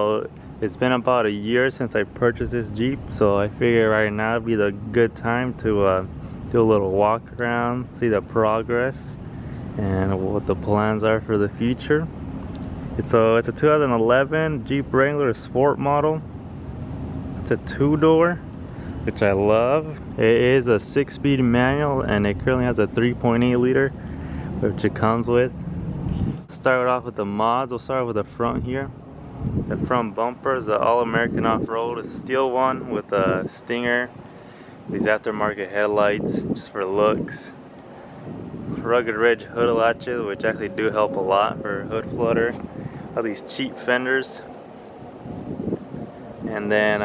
So it's been about a year since I purchased this Jeep, so I figure right now would be the good time to do a little walk around, see the progress and what the plans are for the future. It's a 2011 Jeep Wrangler Sport model. It's a 2-door, which I love. It is a 6-speed manual and it currently has a 3.8 liter, which it comes with. Start off with the mods. We'll start with the front here. The front bumper is an all-American off-road. It's a steel one with a stinger, these aftermarket headlights just for looks. Rugged ridge hood latches, which actually do help a lot for hood flutter. All these cheap fenders. And then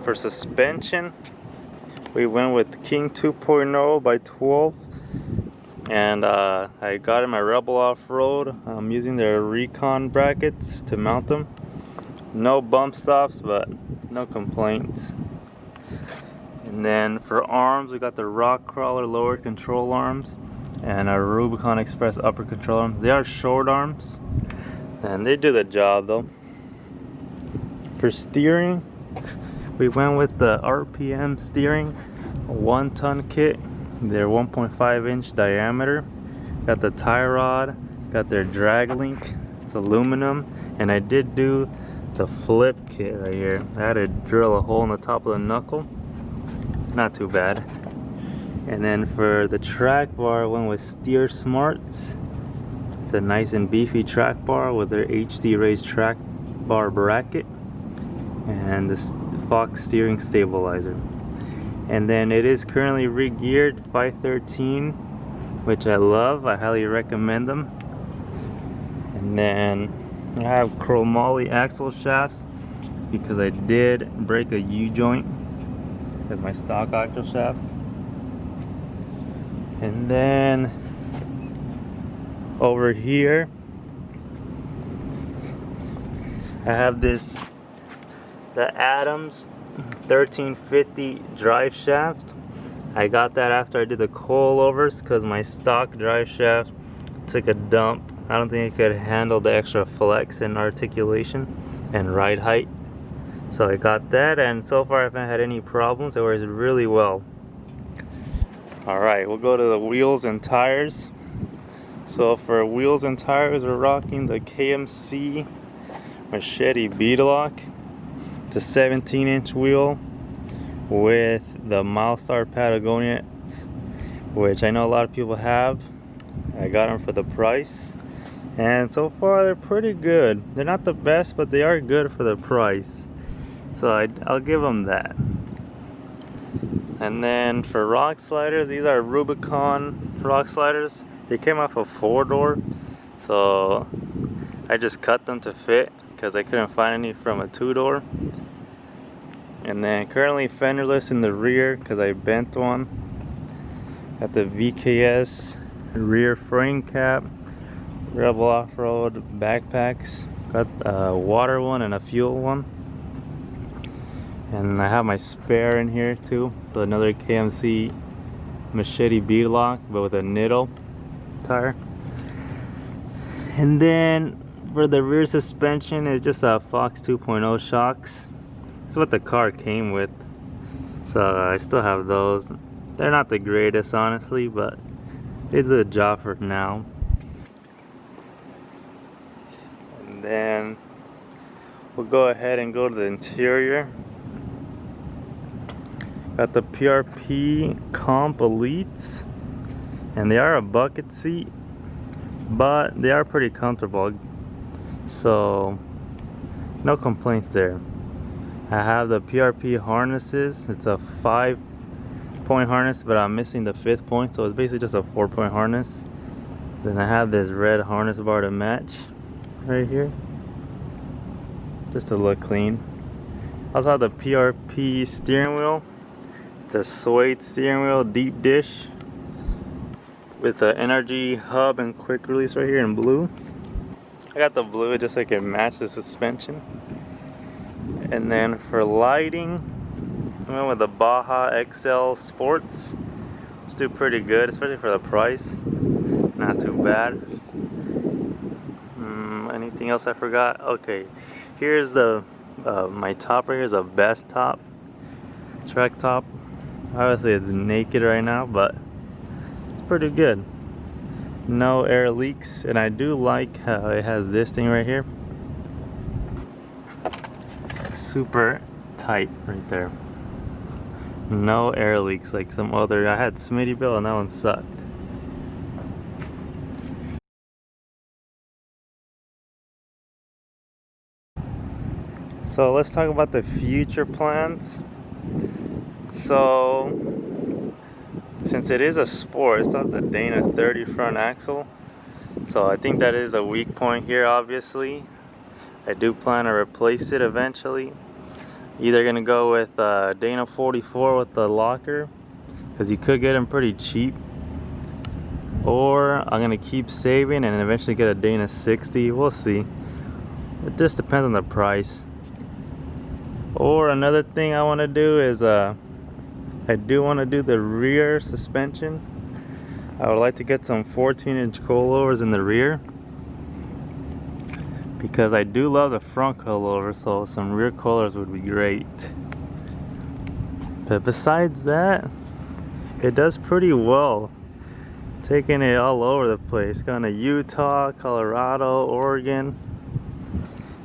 for suspension, we went with King 2.0 by 12. And I got in my Rebel off-road. I'm using their Recon brackets to mount them. No bump stops, but no complaints. And then for arms, we got the Rock Crawler lower control arms and a Rubicon Express upper control arms. They are short arms, and they do the job though. For steering, we went with the RPM steering, a 1-ton kit. They're 1.5 inch diameter. Got the tie rod, got their drag link, it's aluminum, and I did do the flip kit right here. I had to drill a hole in the top of the knuckle. Not too bad. And then for the track bar, I went with Steer Smarts. It's a nice and beefy track bar with their HD raised track bar bracket and the Fox steering stabilizer. And then it is currently re-geared 513, which I love. I highly recommend them. And then I have chromoly axle shafts because I did break a U-joint with my stock axle shafts. And then over here I have the Adams 1350 drive shaft. I got that after I did the coilovers because my stock drive shaft took a dump. I don't think it could handle the extra flex and articulation and ride height. So I got that, and so far I haven't had any problems. It works really well. Alright, we'll go to the wheels and tires. So for wheels and tires, we're rocking the KMC Machete Beadlock. It's a 17-inch wheel with the Milestar Patagonians, which I know a lot of people have. I got them for the price, and so far they're pretty good. They're not the best, but they are good for the price, so I'll give them that. And then for rock sliders, these are Rubicon rock sliders. They came off a 4-door, so I just cut them to fit because I couldn't find any from a 2-door. And then currently fenderless in the rear because I bent one. Got the VKS rear frame cap, Rebel off-road backpacks. Got a water one and a fuel one. And I have my spare in here too. So another KMC Machete Beadlock, but with a Nitto tire. And then for the rear suspension, it's just a Fox 2.0 shocks. That's what the car came with, so I still have those. They're not the greatest, honestly, but they do the job for now. And then we'll go ahead and go to the interior. Got the PRP Comp Elites, and they are a bucket seat, but they are pretty comfortable, so no complaints there. I have the PRP harnesses. It's a 5-point harness, but I'm missing the 5th point, so it's basically just a 4-point harness. Then I have this red harness bar to match right here, just to look clean. I also have the PRP steering wheel. It's a suede steering wheel, deep dish, with the NRG hub and quick release right here in blue. I got the blue just so I can match the suspension. And then for lighting, I went with the Baja XL Sports, which do pretty good, especially for the price. Not too bad. Anything else I forgot? Okay, Here's the my top right here is a best top, track top. Obviously it's naked right now, but it's pretty good. No air leaks, and I do like how it has this thing right here. Super tight right there. No air leaks like some other. I had Smittybill and that one sucked. So let's talk about the future plans. So since it is a sport, it's not the Dana 30 front axle. So I think that is a weak point here, obviously. I do plan to replace it eventually. Either gonna go with Dana 44 with the locker, because you could get them pretty cheap, or I'm gonna keep saving and eventually get a Dana 60. We'll see. It just depends on the price. Or another thing I want to do is I do want to do the rear suspension. I would like to get some 14-inch coilovers in the rear, because I do love the front coilover, so some rear coilovers would be great. But besides that, it does pretty well. Taking it all over the place. Going to Utah, Colorado, Oregon,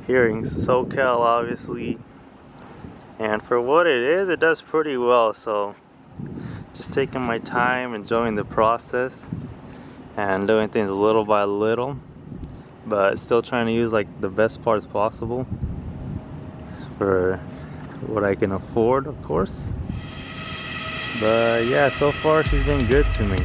here in SoCal obviously. And for what it is, it does pretty well. So just taking my time, enjoying the process, and doing things little by little, but still trying to use like the best parts possible for what I can afford, of course. But yeah, so far she's been good to me.